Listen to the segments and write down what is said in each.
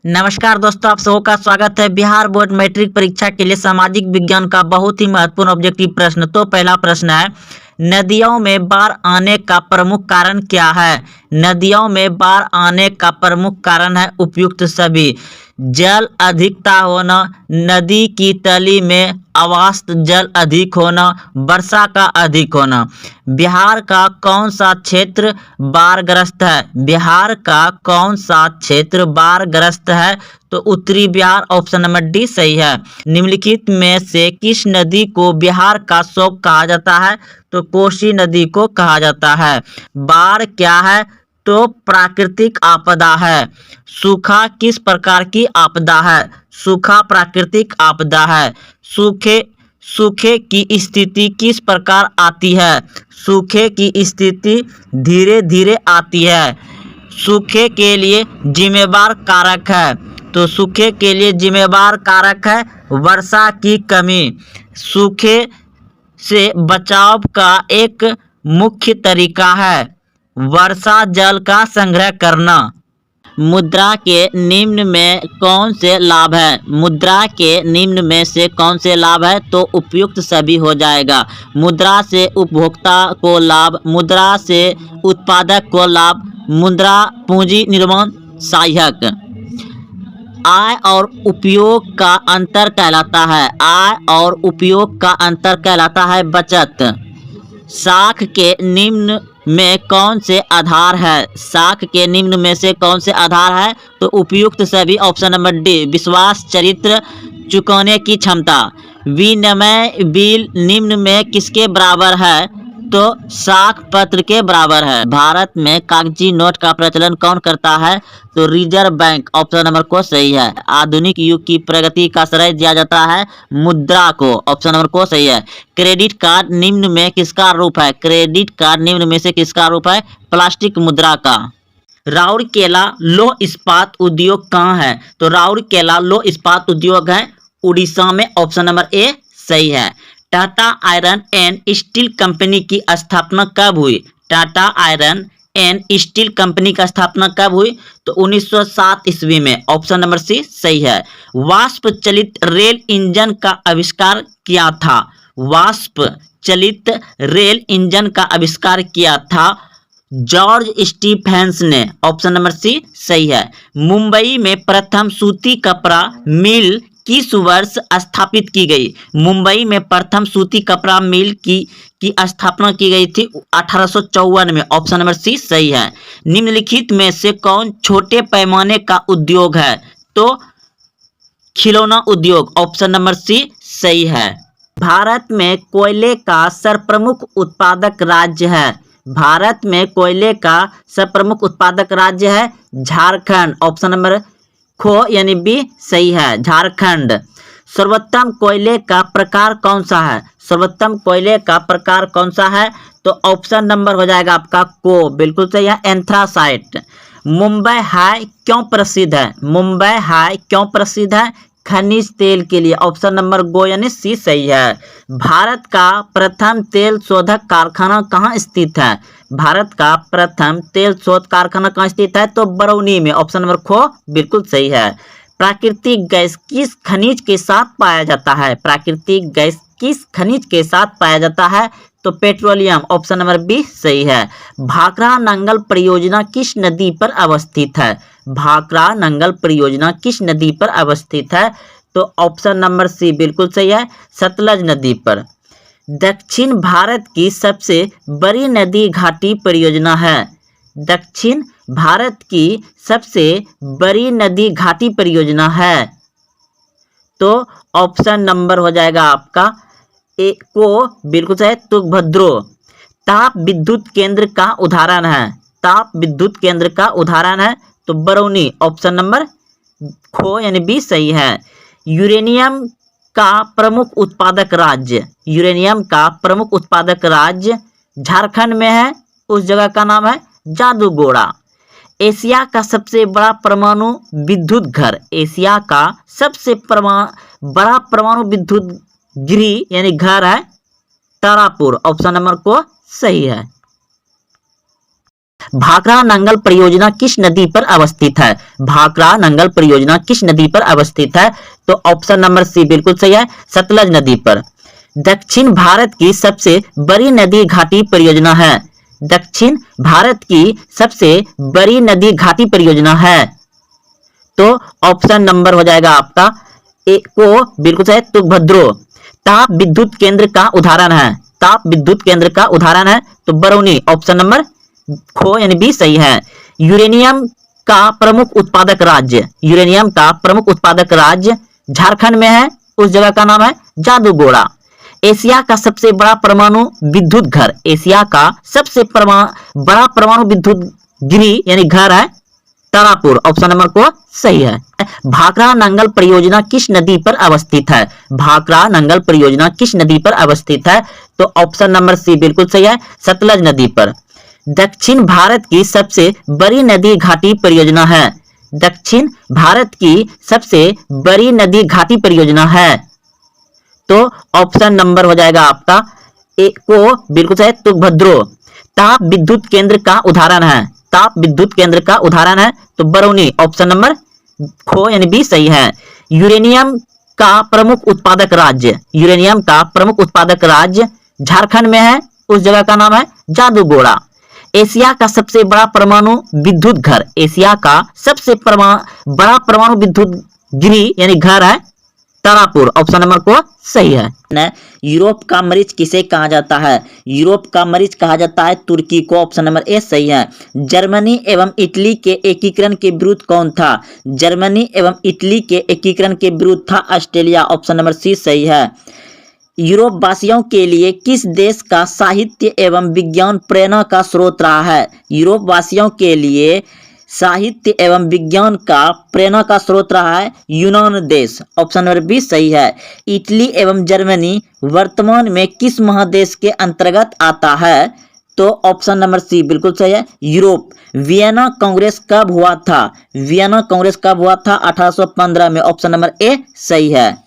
नमस्कार दोस्तों, आप सबका स्वागत है। बिहार बोर्ड मैट्रिक परीक्षा के लिए सामाजिक विज्ञान का बहुत ही महत्वपूर्ण ऑब्जेक्टिव प्रश्न। तो पहला प्रश्न है, नदियों में बाढ़ आने का प्रमुख कारण क्या है? नदियों में बाढ़ आने का प्रमुख कारण है उपयुक्त सभी। जल अधिकता होना, नदी की तली में अवास्त जल अधिक होना, वर्षा का अधिक होना। बिहार का कौन सा क्षेत्र बाढ़ग्रस्त है? बिहार का कौन सा क्षेत्र बाढ़ग्रस्त है? तो उत्तरी बिहार, ऑप्शन नंबर डी सही है। निम्नलिखित में से किस नदी को बिहार का शोक कहा जाता है? तो कोसी नदी को कहा जाता है। बाढ़ क्या है? तो प्राकृतिक आपदा है। सूखा किस प्रकार की आपदा है? सूखा प्राकृतिक आपदा है। सूखे सूखे की स्थिति किस प्रकार आती है? सूखे की स्थिति धीरे धीरे आती है। सूखे के लिए जिम्मेवार कारक है, तो सूखे के लिए जिम्मेवार कारक है वर्षा की कमी। सूखे से बचाव का एक मुख्य तरीका है वर्षा जल का संग्रह करना। मुद्रा के निम्न में कौन से लाभ है? मुद्रा के निम्न में से कौन से लाभ है? तो उपयुक्त सभी हो जाएगा। मुद्रा से उपभोक्ता को लाभ, मुद्रा से उत्पादक को लाभ, मुद्रा पूंजी निर्माण सहायक। आय और उपयोग का अंतर कहलाता है, आय और उपयोग का अंतर कहलाता है बचत। साख के निम्न में कौन से आधार है? साख के निम्न में से कौन से आधार है? तो उपयुक्त सभी, ऑप्शन नंबर डी। विश्वास, चरित्र, चुकाने की क्षमता। विनिमय बिल निम्न में किसके बराबर है? तो साख पत्र के बराबर है। भारत में कागजी नोट का प्रचलन कौन करता है? तो रिजर्व बैंक, ऑप्शन नंबर को सही है। आधुनिक युग की प्रगति का श्रेय दिया जाता है मुद्रा को, ऑप्शन नंबर को सही है। क्रेडिट कार्ड निम्न में किसका रूप है? क्रेडिट कार्ड निम्न में से किसका रूप है? प्लास्टिक मुद्रा का। राउरकेला लौह इस्पात उद्योग कहाँ है? तो राउरकेला लौह इस्पात उद्योग है उड़ीसा में, ऑप्शन नंबर ए सही है। Tata iron and steel company की स्थापना कब हुई? Tata iron and steel company का स्थापना कब हुई? तो 1907 ईस्वी में, ऑप्शन नंबर सी सही है। वाष्प चलित रेल इंजन का आविष्कार किया था? वाष्प चलित रेल इंजन का आविष्कार किया था जॉर्ज स्टीफेंस ने, ऑप्शन नंबर सी सही है। मुंबई में प्रथम सूती कपड़ा मिल किस वर्ष स्थापित की गई? मुंबई में प्रथम सूती कपड़ा मिल की स्थापना की गई थी 1854 में, ऑप्शन नंबर सी सही है। निम्नलिखित में से कौन छोटे पैमाने का उद्योग है? तो खिलौना उद्योग, ऑप्शन नंबर सी सही है। भारत में कोयले का सर्वप्रमुख उत्पादक राज्य है? भारत में कोयले का सर्वप्रमुख उत्पादक राज्य है झारखंड, ऑप्शन नंबर खो यानी बी सही है, झारखंड। सर्वोत्तम कोयले का प्रकार कौन सा है? सर्वोत्तम कोयले का प्रकार कौन सा है? तो ऑप्शन नंबर हो जाएगा आपका को, बिल्कुल सही है, एंथ्रासाइट। मुंबई हाई क्यों प्रसिद्ध है? मुंबई हाई क्यों प्रसिद्ध है? खनिज तेल के लिए, ऑप्शन नंबर गो यानी सी सही है। भारत का प्रथम तेल शोधक कारखाना कहाँ स्थित है? भारत का प्रथम तेल शोध कारखाना कहाँ स्थित है? तो बरौनी में, ऑप्शन नंबर खो बिल्कुल सही है। प्राकृतिक गैस किस खनिज के साथ पाया जाता है? प्राकृतिक गैस किस खनिज के साथ पाया जाता है? तो पेट्रोलियम, ऑप्शन नंबर बी सही है। भाखड़ा नंगल परियोजना किस नदी पर अवस्थित है? भाखड़ा नंगल परियोजना किस नदी पर अवस्थित है? तो ऑप्शन नंबर सी बिल्कुल सही है, सतलज नदी पर। दक्षिण भारत की सबसे बड़ी नदी घाटी परियोजना है? दक्षिण भारत की सबसे बड़ी नदी घाटी परियोजना है? तो ऑप्शन नंबर हो जाएगा आपका ए को बिल्कुल सही, तुंगभद्रो। ताप विद्युत केंद्र का उदाहरण है? ताप विद्युत केंद्र का उदाहरण है तो बरौनी, ऑप्शन नंबर खो यानी बी सही है। यूरेनियम का प्रमुख उत्पादक राज्य? यूरेनियम का प्रमुख उत्पादक राज्य झारखंड में है, उस जगह का नाम है जादूगोड़ा। एशिया का सबसे बड़ा परमाणु विद्युत घर? एशिया का सबसे बड़ा परमाणु विद्युत गृह यानी घर है तारापुर, ऑप्शन नंबर को सही है। भाखड़ा नंगल परियोजना किस नदी पर अवस्थित है? भाखड़ा नंगल परियोजना किस नदी पर अवस्थित है? तो ऑप्शन नंबर सी बिल्कुल सही है, सतलज नदी पर। दक्षिण भारत की सबसे बड़ी नदी घाटी परियोजना है। दक्षिण भारत की सबसे बड़ी नदी घाटी परियोजना है। तो ऑप्शन नंबर हो जाएगा आपका ए को बिल्कुल सही, तुंगभद्रो। ताप विद्युत केंद्र का उदाहरण है। ताप विद्युत केंद्र का उदाहरण है तो बरौनी। ऑप्शन नंबर खो यानी बी सही है। यूरेनियम का प्रमुख उत्पादक राज्य, यूरेनियम का प्रमुख उत्पादक राज्य झारखंड में है। उस जगह का नाम है जादूगोड़ा। एशिया का सबसे बड़ा परमाणु विद्युत घर, एशिया का सबसे बड़ा परमाणु विद्युत गिरी यानी घर है तारापुर। ऑप्शन नंबर को सही है। भाखड़ा नंगल परियोजना किस नदी पर अवस्थित है? भाखड़ा नंगल परियोजना किस नदी पर अवस्थित है? तो ऑप्शन नंबर सी बिल्कुल सही है, सतलज नदी पर। दक्षिण भारत की सबसे बड़ी नदी घाटी परियोजना है। दक्षिण भारत की सबसे बड़ी नदी घाटी परियोजना है। तो ऑप्शन नंबर हो जाएगा आपका ए को बिल्कुल सही, तुंगभद्रो। ताप विद्युत केंद्र का उदाहरण है। ताप विद्युत केंद्र का उदाहरण है तो बरौनी। ऑप्शन नंबर खो यानी बी सही है। यूरेनियम का प्रमुख उत्पादक राज्य, यूरेनियम का प्रमुख उत्पादक राज्य झारखंड में है। उस जगह का नाम है जादूगोड़ा। एशिया का सबसे बड़ा परमाणु विद्युत घर, एशिया का सबसे बड़ा परमाणु विद्युत गिरी यानी घर है तारापुर। ऑप्शन नंबर को सही है। यूरोप का मरीज किसे कहा जाता है? यूरोप का मरीज कहा जाता है तुर्की को। ऑप्शन नंबर ए सही है। जर्मनी एवं इटली के एकीकरण के विरुद्ध कौन था? जर्मनी एवं इटली के एकीकरण के विरुद्ध था ऑस्ट्रेलिया। ऑप्शन नंबर सी सही है। यूरोप वासियों के लिए किस देश का साहित्य एवं विज्ञान प्रेरणा का स्रोत रहा है? यूरोप वासियों के लिए साहित्य एवं विज्ञान का प्रेरणा का स्रोत रहा है यूनान देश। ऑप्शन नंबर बी सही है। इटली एवं जर्मनी वर्तमान में किस महादेश के अंतर्गत आता है? तो ऑप्शन नंबर सी बिल्कुल सही है, यूरोप। वियना कांग्रेस कब हुआ था? वियना कांग्रेस कब हुआ था? 1815 में। ऑप्शन नंबर ए सही है।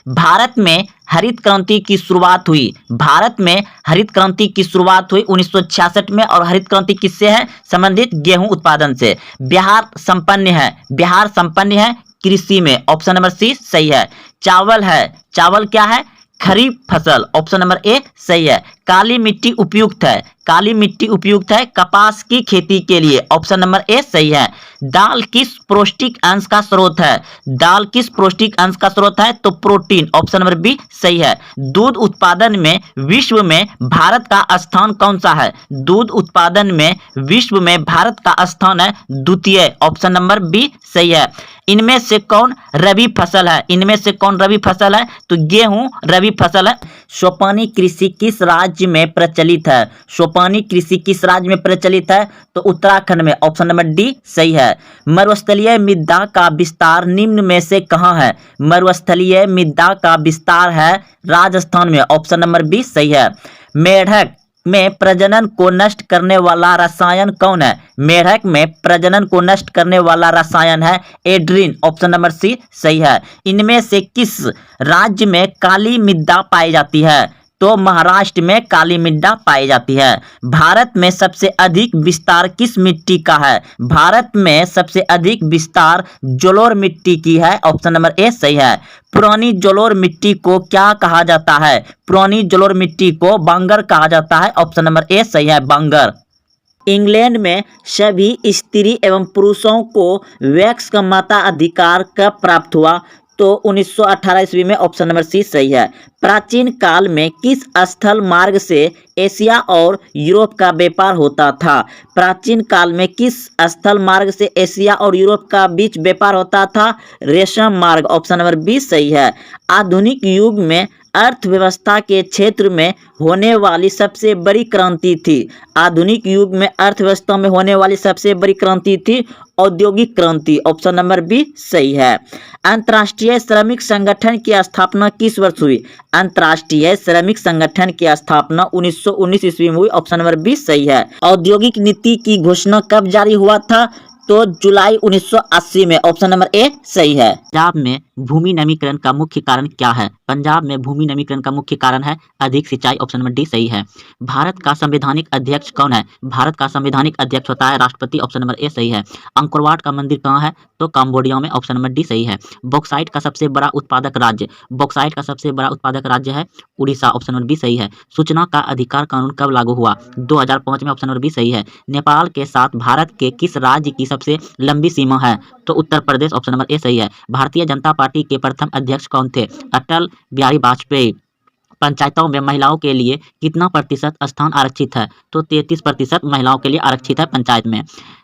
भारत में हरित क्रांति की शुरुआत हुई। भारत में हरित क्रांति की शुरुआत हुई 1966 में। और हरित क्रांति किससे है संबंधित? गेहूं उत्पादन से। बिहार संपन्न है, बिहार संपन्न है कृषि में। ऑप्शन नंबर सी सही है। चावल है, चावल क्या है? खरीफ फसल। ऑप्शन नंबर ए सही है। काली मिट्टी उपयुक्त है, काली मिट्टी उपयुक्त है कपास की खेती के लिए। ऑप्शन नंबर ए सही है। दाल किस पौष्टिक अंश का स्रोत है? दाल किस पौष्टिक अंश का स्रोत है? तो प्रोटीन। ऑप्शन नंबर बी सही है। दूध उत्पादन में विश्व में भारत का स्थान कौन सा है? दूध उत्पादन में विश्व में भारत का स्थान है द्वितीय। ऑप्शन नंबर बी सही है। इनमें से कौन रबी फसल है? इनमें से कौन रबी फसल है? तो गेहूं रबी फसल है। सोपानी कृषि किस राज्य में प्रचलित है? सोपानी कृषि किस राज्य में प्रचलित है? तो उत्तराखंड में। ऑप्शन नंबर डी सही है। मरुस्थलीय मृदा का विस्तार निम्न में से कहाँ है? मरुस्थलीय मृदा का विस्तार है राजस्थान में। ऑप्शन नंबर बी सही है। मेढक में प्रजनन को नष्ट करने वाला रसायन कौन है? मेढक में प्रजनन को नष्ट करने वाला रसायन है एड्रीन। ऑप्शन नंबर सी सही है। इनमें से किस राज्य में काली मृदा पाई जाती है? तो महाराष्ट्र में काली मृदा पाई जाती है। भारत में सबसे अधिक विस्तार किस मिट्टी का है? भारत में सबसे अधिक विस्तार जलोढ़ मिट्टी की है। ऑप्शन नंबर ए सही है। पुरानी जलोढ़ मिट्टी को क्या कहा जाता है? पुरानी जलोढ़ मिट्टी को बांगर कहा जाता है। ऑप्शन नंबर ए सही है, बांगर। इंग्लैंड में सभी स्त्री एवं पुरुषों को वैक्स का मताधिकार कब प्राप्त हुआ? तो 1918 ईस्वी में। ऑप्शन नंबर सी सही है। प्राचीन काल में किस स्थल मार्ग से एशिया और यूरोप का व्यापार होता था? प्राचीन काल में किस स्थल मार्ग से एशिया और यूरोप का बीच व्यापार होता था? रेशम मार्ग। ऑप्शन नंबर बी सही है। आधुनिक युग में अर्थव्यवस्था के क्षेत्र में होने वाली सबसे बड़ी क्रांति थी। आधुनिक युग में अर्थव्यवस्था में होने वाली सबसे बड़ी क्रांति थी औद्योगिक क्रांति। ऑप्शन नंबर बी सही है। अंतर्राष्ट्रीय श्रमिक संगठन की स्थापना किस वर्ष हुई? अंतर्राष्ट्रीय श्रमिक संगठन की स्थापना 1919 ईस्वी में हुई। ऑप्शन नंबर बी सही है। औद्योगिक नीति की घोषणा कब जारी हुआ था? तो जुलाई 1980 में। ऑप्शन नंबर ए सही है। पंजाब में भूमि नमीकरण का मुख्य कारण क्या है? पंजाब में भूमि नमीकरण का मुख्य कारण है अधिक सिंचाई। ऑप्शन नंबर डी सही है। भारत का संवैधानिक अध्यक्ष कौन है? भारत का संवैधानिक अध्यक्ष होता है राष्ट्रपति। ऑप्शन नंबर ए सही है। अंकोरवाट का मंदिर कहाँ है? तो कंबोडिया में। ऑप्शन नंबर डी सही है। बॉक्साइट का सबसे बड़ा उत्पादक राज्य? बॉक्साइट का सबसे बड़ा उत्पादक राज्य है उड़ीसा। ऑप्शन नंबर बी सही है। सूचना का अधिकार कानून कब लागू हुआ? 2005 में। ऑप्शन नंबर बी सही है। नेपाल के साथ भारत के किस राज्य की सबसे लंबी सीमा है? तो Uttar Pradesh. Option number A सही है। भारतीय जनता पार्टी के प्रथम अध्यक्ष कौन थे? अटल बिहारी वाजपेयी। पंचायतों में महिलाओं के लिए कितना प्रतिशत स्थान आरक्षित है? तो 33% महिलाओं के लिए आरक्षित है पंचायत में।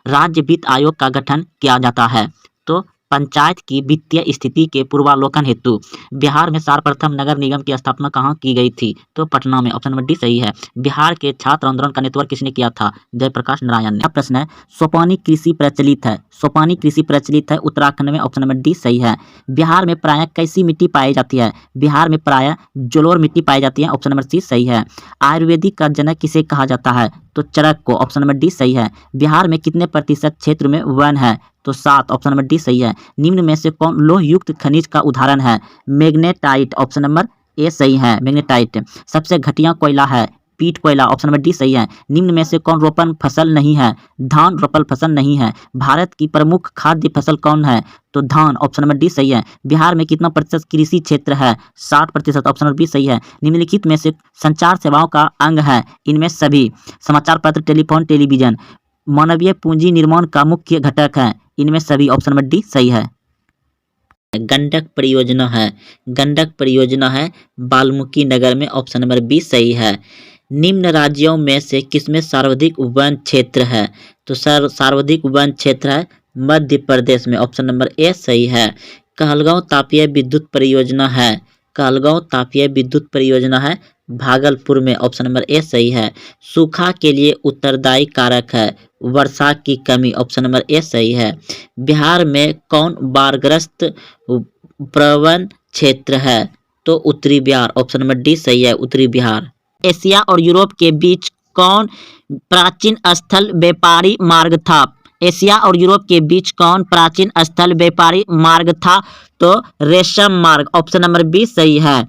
राज्य वित्त आयोग का गठन किया जाता है? तो पंचायत की वित्तीय स्थिति के पूर्वावलोकन हेतु। बिहार में सर्वप्रथम नगर निगम की स्थापना कहाँ की गई थी? तो पटना में। ऑप्शन नंबर डी सही है। बिहार के छात्र आंदोलन का नेतृत्व किसने किया था? जयप्रकाश नारायण ने। प्रश्न है, सोपानी कृषि प्रचलित है? सोपानी कृषि प्रचलित है उत्तराखंड में। ऑप्शन नंबर डी सही है। बिहार में प्रायः कैसी मिट्टी पाई जाती है? बिहार में प्रायः जलोढ़ मिट्टी पाई जाती है। ऑप्शन नंबर सी सही है। आयुर्वेदिक का जनक किसे कहा जाता है? तो चरक को। ऑप्शन नंबर डी सही है। बिहार में कितने प्रतिशत क्षेत्र में वन है? तो 7। ऑप्शन नंबर डी सही है। निम्न में से कौन लोह युक्त खनिज का उदाहरण है? मैग्नेटाइट। ऑप्शन नंबर ए सही है। मैग्नेटाइट। सबसे घटिया कोयला है? पीट कोयला। ऑप्शन नंबर डी सही है। निम्न में से कौन रोपण फसल नहीं है? धान रोपण फसल नहीं है। भारत की प्रमुख खाद्य फसल कौन है? तो धान। ऑप्शन नंबर डी सही है। बिहार में कितना प्रतिशत कृषि क्षेत्र है? 60%। ऑप्शन नंबर बी सही है। निम्नलिखित में से संचार सेवाओं का अंग है? इनमें सभी। समाचार पत्र, टेलीफोन, टेलीविजन। मानवीय पूंजी निर्माण का मुख्य घटक है? इनमें सभी। ऑप्शन नंबर डी सही है। गंडक परियोजना है? गंडक परियोजना है वाल्मीकि नगर में। ऑप्शन नंबर बी सही है। निम्न राज्यों में से किसमें सर्वाधिक वन क्षेत्र है? तो सर्वाधिक वन क्षेत्र है मध्य प्रदेश में। ऑप्शन नंबर ए सही है। कहलगांव तापीय विद्युत परियोजना है? कहलगांव तापीय विद्युत परियोजना है भागलपुर में। ऑप्शन नंबर ए सही है। सूखा के लिए उत्तरदायी कारक है? वर्षा की कमी। ऑप्शन नंबर ए सही है। बिहार में कौन बाढ़ग्रस्त प्रवण क्षेत्र है? तो उत्तरी बिहार। ऑप्शन नंबर डी सही है। उत्तरी बिहार। एशिया और यूरोप के बीच कौन प्राचीन स्थल व्यापारी मार्ग था? एशिया और यूरोप के बीच कौन प्राचीन स्थल व्यापारी मार्ग था? तो रेशम मार्ग। ऑप्शन नंबर बी सही है।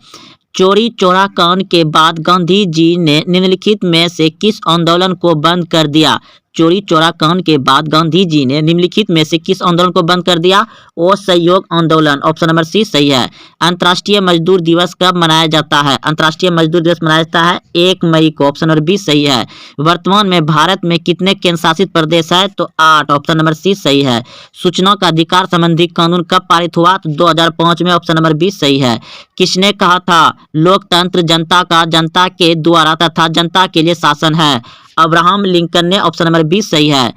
चोरी चोरा कांड के बाद गांधी जी ने निम्नलिखित में से किस आंदोलन को बंद कर दिया? चोरी चोरा कांड के बाद गांधी जी ने निम्नलिखित में से किस आंदोलन को बंद कर दिया? असहयोग आंदोलन। ऑप्शन नंबर सी सही है। अंतर्राष्ट्रीय मजदूर दिवस कब मनाया जाता है? अंतर्राष्ट्रीय मजदूर दिवस मनाया जाता है 1 मई को। ऑप्शन नंबर बी सही है। वर्तमान में भारत में कितने केंद्र शासित प्रदेश है? तो 8। ऑप्शन नंबर सी सही है। सूचना का अधिकार संबंधी कानून कब पारित हुआ? तो 2005 में। ऑप्शन नंबर बी सही है। किसने कहा था लोकतंत्र जनता का जनता के द्वारा तथा जनता के लिए शासन है? अब्राहम लिंकन ने। ऑप्शन नंबर बी सही है।